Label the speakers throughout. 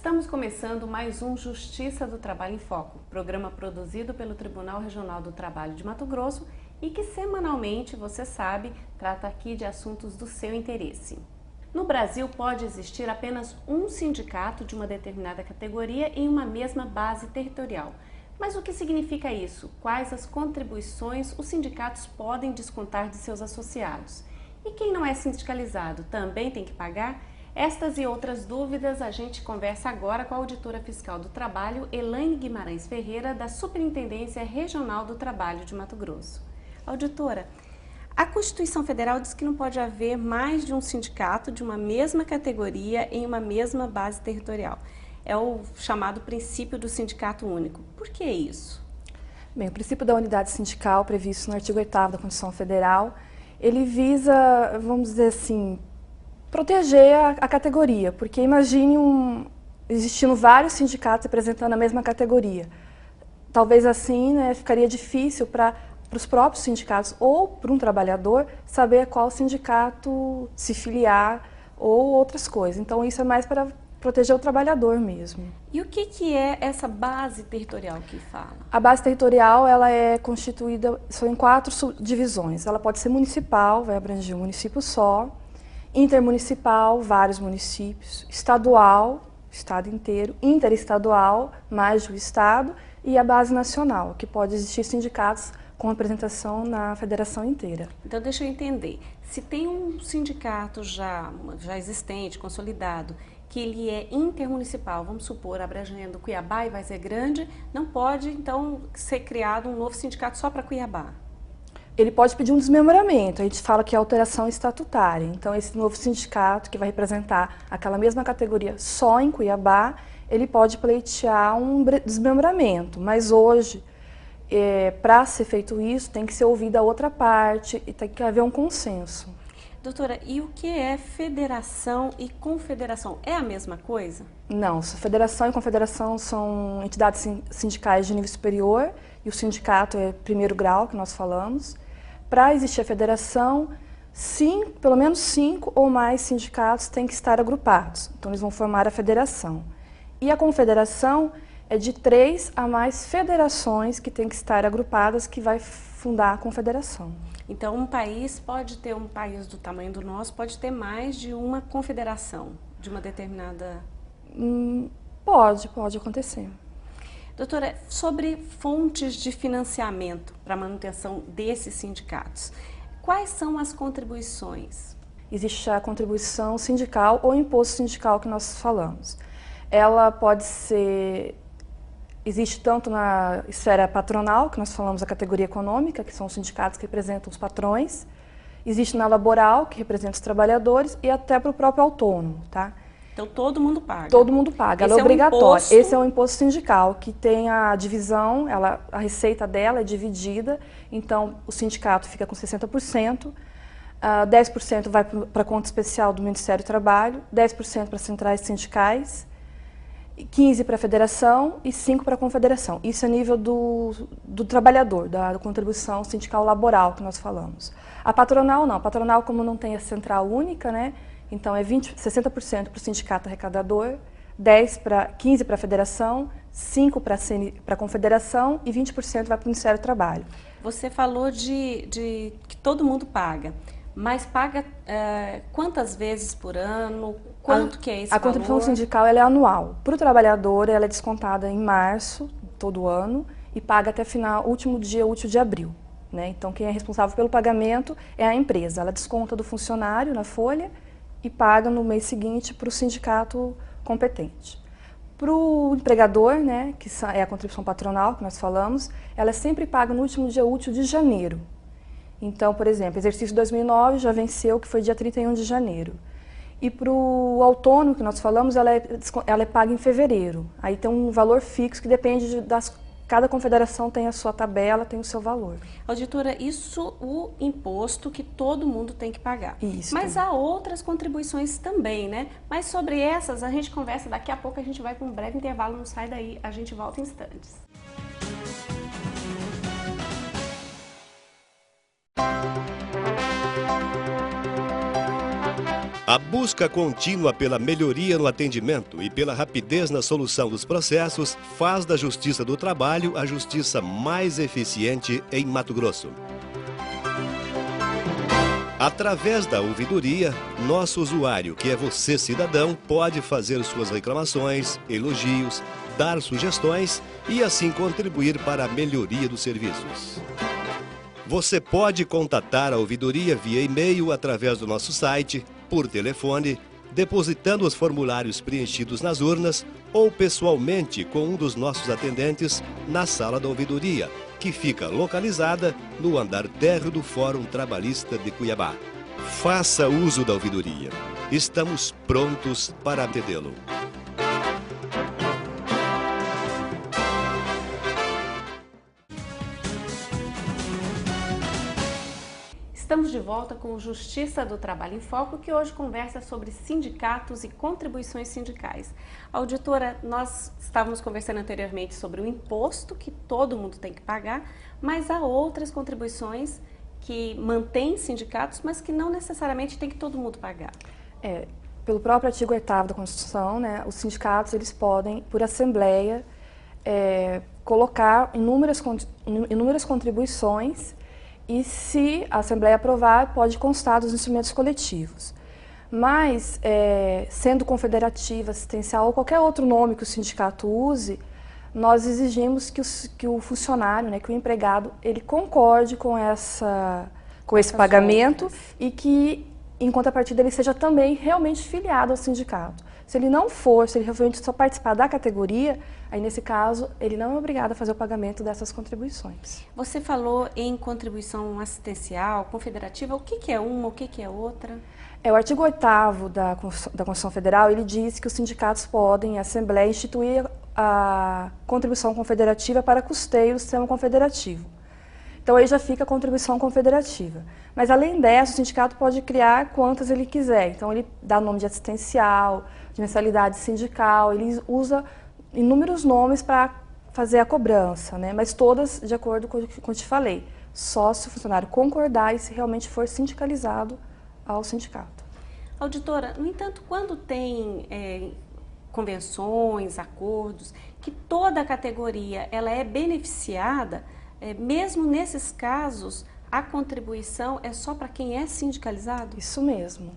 Speaker 1: Estamos começando mais um Justiça do Trabalho em Foco, programa produzido pelo Tribunal Regional do Trabalho de Mato Grosso e que semanalmente, você sabe, trata aqui de assuntos do seu interesse. No Brasil, pode existir apenas um sindicato de uma determinada categoria em uma mesma base territorial. Mas o que significa isso? Quais as contribuições os sindicatos podem descontar de seus associados? E quem não é sindicalizado também tem que pagar? Estas e outras dúvidas a gente conversa agora com a auditora fiscal do trabalho, Elaine Guimarães Ferreira, da Superintendência Regional do Trabalho de Mato Grosso. Auditora, a Constituição Federal diz que não pode haver mais de um sindicato de uma mesma categoria em uma mesma base territorial. É o chamado princípio do sindicato único. Por que isso?
Speaker 2: Bem, o princípio da unidade sindical, previsto no artigo 8º da Constituição Federal, ele visa, vamos dizer assim, proteger a categoria, porque imagine existindo vários sindicatos representando a mesma categoria. Talvez assim, né, ficaria difícil para os próprios sindicatos ou para um trabalhador saber qual sindicato se filiar ou outras coisas. Então isso é mais para proteger o trabalhador mesmo.
Speaker 1: E o que é essa base territorial que fala?
Speaker 2: A base territorial ela é constituída só em 4 subdivisões. Ela pode ser municipal, vai abranger um município só, intermunicipal, vários municípios, estadual, estado inteiro, interestadual, mais de um estado, e a base nacional, que pode existir sindicatos com representação na federação inteira.
Speaker 1: Então deixa eu entender, se tem um sindicato já existente, consolidado, que ele é intermunicipal, vamos supor, abrangendo Cuiabá e vai ser grande, não pode então ser criado um novo sindicato só para Cuiabá?
Speaker 2: Ele pode pedir um desmembramento, a gente fala que é alteração estatutária. Então esse novo sindicato que vai representar aquela mesma categoria só em Cuiabá, ele pode pleitear um desmembramento, mas hoje, para ser feito isso, tem que ser ouvida a outra parte e tem que haver um consenso.
Speaker 1: Doutora, e o que é federação e confederação? É a mesma coisa?
Speaker 2: Não, federação e confederação são entidades sindicais de nível superior e o sindicato é primeiro grau, que nós falamos. Para existir a federação, pelo menos 5 ou mais sindicatos têm que estar agrupados, então eles vão formar a federação. E a confederação é de 3 a mais federações que têm que estar agrupadas, que vai fundar a confederação.
Speaker 1: Então um país do tamanho do nosso, pode ter mais de uma confederação de uma determinada...
Speaker 2: Pode acontecer.
Speaker 1: Doutora, sobre fontes de financiamento para a manutenção desses sindicatos, quais são as contribuições?
Speaker 2: Existe a contribuição sindical ou imposto sindical que nós falamos. Ela pode ser... Existe tanto na esfera patronal, que nós falamos a categoria econômica, que são os sindicatos que representam os patrões. Existe na laboral, que representa os trabalhadores, e até para o próprio autônomo, tá?
Speaker 1: Então todo mundo paga?
Speaker 2: Todo mundo paga, ela é obrigatória. Esse é um imposto sindical, que tem a divisão, a receita dela é dividida, então o sindicato fica com 60%, 10% vai para a conta especial do Ministério do Trabalho, 10% para centrais sindicais, 15% para a federação e 5% para a confederação. Isso é nível do trabalhador, da contribuição sindical laboral que nós falamos. A patronal não, a patronal como não tem a central única, né? Então é 60% para o sindicato arrecadador, 15% para a federação, 5% para a confederação e 20% vai para o Ministério do Trabalho.
Speaker 1: Você falou de que todo mundo paga, mas paga quantas vezes por ano? Quanto que é esse valor?
Speaker 2: A contribuição sindical ela é anual. Para o trabalhador, ela é descontada em março, todo ano, e paga até último dia útil de abril, né? Então quem é responsável pelo pagamento é a empresa. Ela desconta do funcionário na folha e paga no mês seguinte para o sindicato competente. Para o empregador, né, que é a contribuição patronal que nós falamos, ela é sempre paga no último dia útil de janeiro. Então, por exemplo, exercício 2009 já venceu, que foi dia 31 de janeiro. E para o autônomo que nós falamos, ela é paga em fevereiro. Aí tem um valor fixo que depende cada confederação tem a sua tabela, tem o seu valor.
Speaker 1: Auditora, isso o imposto que todo mundo tem que pagar.
Speaker 2: Isso.
Speaker 1: Mas há outras contribuições também, né? Mas sobre essas a gente conversa daqui a pouco, a gente vai para um breve intervalo, não sai daí, a gente volta em instantes.
Speaker 3: A busca contínua pela melhoria no atendimento e pela rapidez na solução dos processos faz da Justiça do Trabalho a justiça mais eficiente em Mato Grosso. Através da ouvidoria, nosso usuário, que é você cidadão, pode fazer suas reclamações, elogios, dar sugestões e assim contribuir para a melhoria dos serviços. Você pode contatar a ouvidoria via e-mail através do nosso site, por telefone, depositando os formulários preenchidos nas urnas ou pessoalmente com um dos nossos atendentes na sala da ouvidoria, que fica localizada no andar térreo do Fórum Trabalhista de Cuiabá. Faça uso da ouvidoria. Estamos prontos para atendê-lo.
Speaker 1: Estamos de volta com o Justiça do Trabalho em Foco, que hoje conversa sobre sindicatos e contribuições sindicais. Auditora, nós estávamos conversando anteriormente sobre o imposto que todo mundo tem que pagar, mas há outras contribuições que mantêm sindicatos, mas que não necessariamente tem que todo mundo pagar.
Speaker 2: Pelo próprio artigo 8º da Constituição, né, os sindicatos eles podem, por assembleia, colocar inúmeras contribuições. E se a Assembleia aprovar, pode constar dos instrumentos coletivos. Mas, sendo confederativa, assistencial ou qualquer outro nome que o sindicato use, nós exigimos que o funcionário, né, que o empregado, ele concorde com esse pagamento e que, em contrapartida, ele seja também realmente filiado ao sindicato. Se ele não for, se ele realmente só participar da categoria, aí nesse caso ele não é obrigado a fazer o pagamento dessas contribuições.
Speaker 1: Você falou em contribuição assistencial, confederativa, o que é uma, o que é outra?
Speaker 2: O artigo 8º da Constituição Federal, ele diz que os sindicatos podem, em assembleia, instituir a contribuição confederativa para custeio do sistema confederativo. Então aí já fica a contribuição confederativa. Mas além dessa, o sindicato pode criar quantas ele quiser. Então ele dá nome de assistencial, de mensalidade sindical, ele usa inúmeros nomes para fazer a cobrança, né? Mas todas de acordo com o que eu te falei. Só se o funcionário concordar e se realmente for sindicalizado ao sindicato.
Speaker 1: Auditora, no entanto, quando tem convenções, acordos, que toda a categoria ela é beneficiada, mesmo nesses casos, a contribuição é só para quem é sindicalizado?
Speaker 2: Isso mesmo.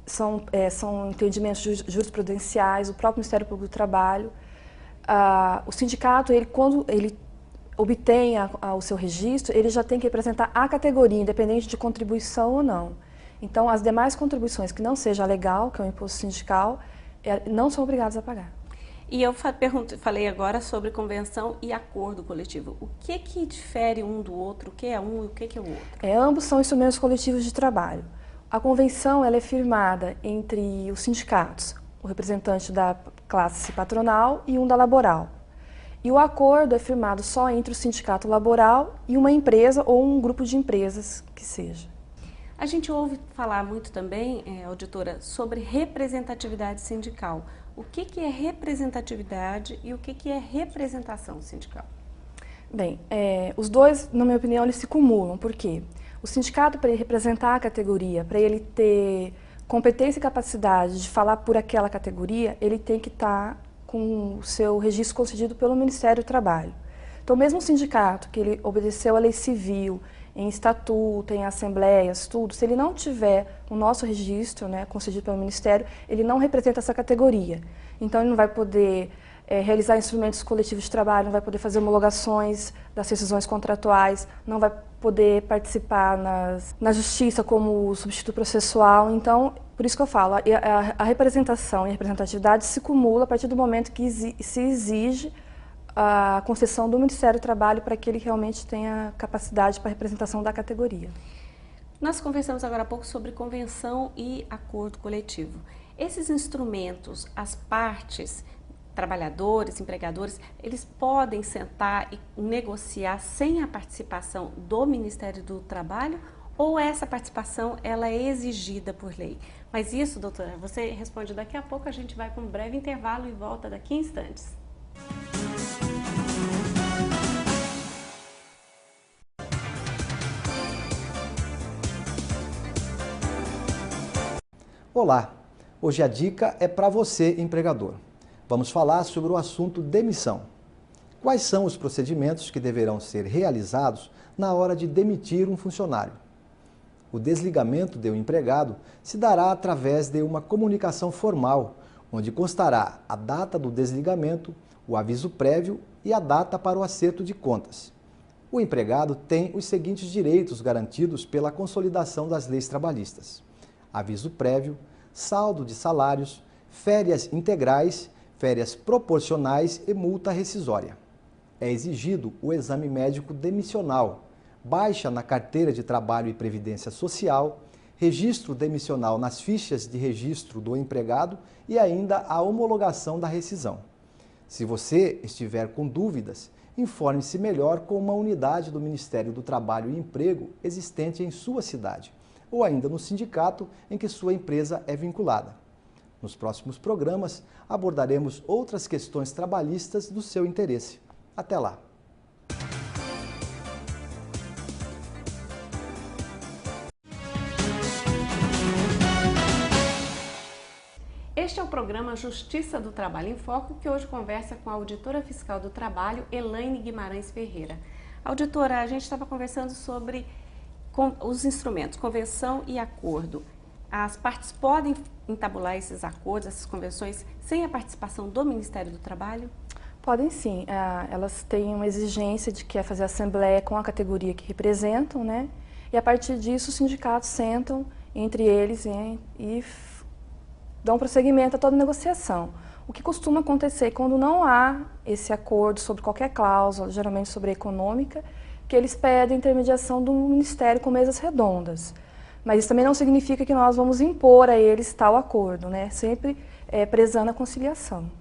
Speaker 2: São entendimentos jurisprudenciais, o próprio Ministério Público do Trabalho. O sindicato, quando ele obtém o seu registro, ele já tem que representar a categoria, independente de contribuição ou não. Então, as demais contribuições que não seja legal, que é o imposto sindical, não são obrigados a pagar.
Speaker 1: E eu falei agora sobre convenção e acordo coletivo. O que difere um do outro? O que é um e o que é o outro?
Speaker 2: Ambos são instrumentos coletivos de trabalho. A convenção ela é firmada entre os sindicatos, o representante da classe patronal e um da laboral. E o acordo é firmado só entre o sindicato laboral e uma empresa ou um grupo de empresas que seja.
Speaker 1: A gente ouve falar muito também, auditora, sobre representatividade sindical. O que é representatividade e o que é representação sindical?
Speaker 2: Bem, os dois, na minha opinião, eles se cumulam. Por quê? O sindicato, para ele representar a categoria, para ele ter competência e capacidade de falar por aquela categoria, ele tem que estar com o seu registro concedido pelo Ministério do Trabalho. Então, mesmo o sindicato, que ele obedeceu à lei civil, em estatuto, em assembleias, tudo, se ele não tiver o nosso registro, né, concedido pelo Ministério, ele não representa essa categoria. Então, ele não vai poder realizar instrumentos coletivos de trabalho, não vai poder fazer homologações das rescisões contratuais, não vai poder participar na justiça como substituto processual. Então, por isso que eu falo, a representação e a representatividade se cumula a partir do momento que se exige a concessão do Ministério do Trabalho para que ele realmente tenha capacidade para a representação da categoria.
Speaker 1: Nós conversamos agora há pouco sobre convenção e acordo coletivo. Esses instrumentos, as partes, trabalhadores, empregadores, eles podem sentar e negociar sem a participação do Ministério do Trabalho ou essa participação ela é exigida por lei? Mas isso, doutora, você responde daqui a pouco, a gente vai para um breve intervalo e volta daqui a instantes.
Speaker 4: Olá, hoje a dica é para você, empregador. Vamos falar sobre o assunto demissão. Quais são os procedimentos que deverão ser realizados na hora de demitir um funcionário? O desligamento de um empregado se dará através de uma comunicação formal, onde constará a data do desligamento, o aviso prévio e a data para o acerto de contas. O empregado tem os seguintes direitos garantidos pela consolidação das leis trabalhistas: aviso prévio, saldo de salários, férias integrais, férias proporcionais e multa rescisória. É exigido o exame médico demissional, baixa na carteira de trabalho e previdência social, registro demissional nas fichas de registro do empregado e ainda a homologação da rescisão. Se você estiver com dúvidas, informe-se melhor com uma unidade do Ministério do Trabalho e Emprego existente em sua cidade, ou ainda no sindicato em que sua empresa é vinculada. Nos próximos programas, abordaremos outras questões trabalhistas do seu interesse. Até lá!
Speaker 1: Este é o programa Justiça do Trabalho em Foco, que hoje conversa com a auditora fiscal do trabalho, Elaine Guimarães Ferreira. Auditora, a gente estava conversando sobre os instrumentos, convenção e acordo. As partes podem entabular esses acordos, essas convenções, sem a participação do Ministério do Trabalho?
Speaker 2: Podem sim. Elas têm uma exigência de que é fazer assembleia com a categoria que representam, né? E a partir disso os sindicatos sentam entre eles e dão prosseguimento a toda negociação. O que costuma acontecer quando não há esse acordo sobre qualquer cláusula, geralmente sobre a econômica, que eles pedem a intermediação do Ministério com mesas redondas. Mas isso também não significa que nós vamos impor a eles tal acordo, né? Sempre prezando a conciliação.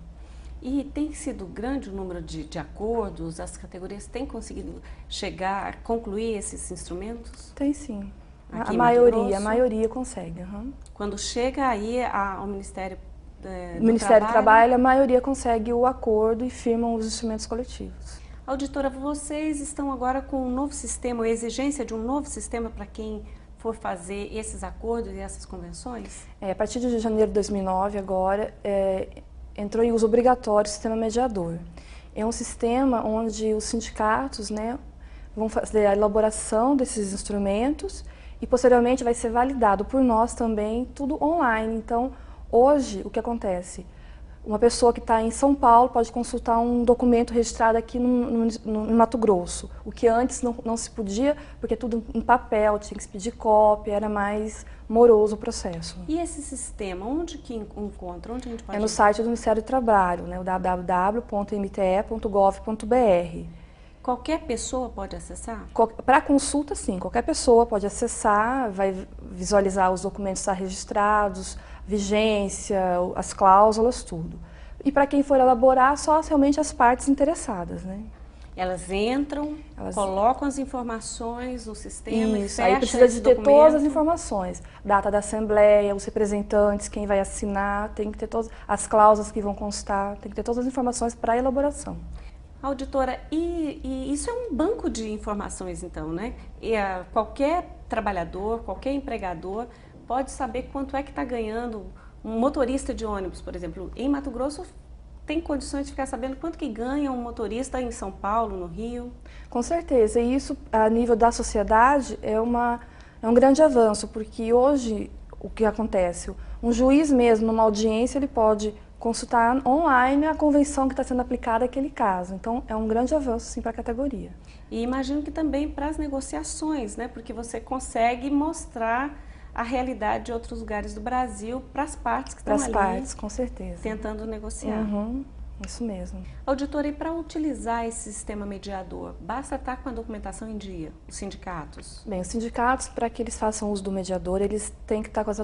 Speaker 1: E tem sido grande o número de acordos? As categorias têm conseguido chegar a concluir esses instrumentos?
Speaker 2: Tem sim.
Speaker 1: Aqui
Speaker 2: A maioria consegue. Uhum.
Speaker 1: Quando chega aí ao Ministério
Speaker 2: do Ministério do Trabalho, a maioria consegue o acordo e firmam os instrumentos coletivos.
Speaker 1: Auditora, vocês estão agora com um novo sistema, a exigência de um novo sistema para quem for fazer esses acordos e essas convenções?
Speaker 2: A partir de janeiro de 2009, agora, entrou em uso obrigatório o sistema mediador. É um sistema onde os sindicatos, né, vão fazer a elaboração desses instrumentos e posteriormente vai ser validado por nós também, tudo online. Então, hoje, o que acontece? Uma pessoa que está em São Paulo pode consultar um documento registrado aqui no Mato Grosso, o que antes não se podia, porque tudo em papel, tinha que se pedir cópia, era mais moroso o processo.
Speaker 1: E esse sistema, onde que encontra? Onde a gente pode...
Speaker 2: É no site do Ministério do Trabalho, né, o www.mte.gov.br.
Speaker 1: Qualquer pessoa pode acessar?
Speaker 2: Para consulta, sim. Qualquer pessoa pode acessar, vai visualizar os documentos que estão registrados, vigência, as cláusulas, tudo. E para quem for elaborar, só realmente as partes interessadas, né?
Speaker 1: Elas entram, colocam as informações no sistema e fecham
Speaker 2: aí precisa de ter
Speaker 1: documento.
Speaker 2: todas as informações. Data da assembleia, os representantes, quem vai assinar, tem que ter todas as cláusulas que vão constar, tem que ter todas as informações para a elaboração.
Speaker 1: Auditora, e isso é um banco de informações, então, né? Qualquer trabalhador, qualquer empregador pode saber quanto é que está ganhando um motorista de ônibus, por exemplo. Em Mato Grosso, tem condições de ficar sabendo quanto que ganha um motorista em São Paulo, no Rio?
Speaker 2: Com certeza, e isso a nível da sociedade é um grande avanço, porque hoje o que acontece? Um juiz mesmo, numa audiência, ele pode consultar online a convenção que está sendo aplicada naquele caso. Então, é um grande avanço, sim, para a categoria.
Speaker 1: E imagino que também para as negociações, né? Porque você consegue mostrar a realidade de outros lugares do Brasil para as partes que estão ali.
Speaker 2: Para as partes, com certeza.
Speaker 1: Tentando negociar.
Speaker 2: Uhum, isso mesmo.
Speaker 1: Auditora, e para utilizar esse sistema mediador, basta estar com a documentação em dia, os sindicatos?
Speaker 2: Bem, os sindicatos, para que eles façam uso do mediador, eles têm que estar com as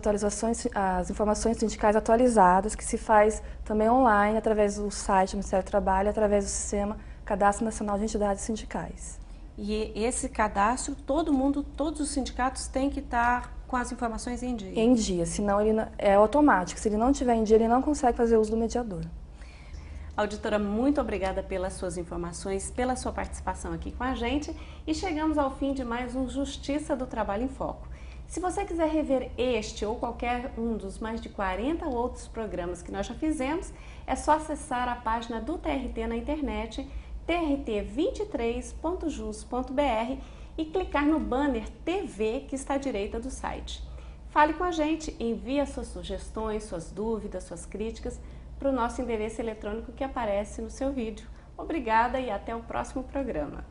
Speaker 2: informações sindicais atualizadas, que se faz também online, através do site do Ministério do Trabalho, através do sistema Cadastro Nacional de Entidades Sindicais.
Speaker 1: E esse cadastro, todos os sindicatos têm que estar com as informações em dia?
Speaker 2: Em dia, senão ele é automático. Se ele não tiver em dia, ele não consegue fazer uso do mediador.
Speaker 1: Auditora, muito obrigada pelas suas informações, pela sua participação aqui com a gente e chegamos ao fim de mais um Justiça do Trabalho em Foco. Se você quiser rever este ou qualquer um dos mais de 40 outros programas que nós já fizemos, é só acessar a página do TRT na internet, trt23.jus.br, e clicar no banner TV que está à direita do site. Fale com a gente, envie as suas sugestões, suas dúvidas, suas críticas para o nosso endereço eletrônico que aparece no seu vídeo. Obrigada e até o próximo programa.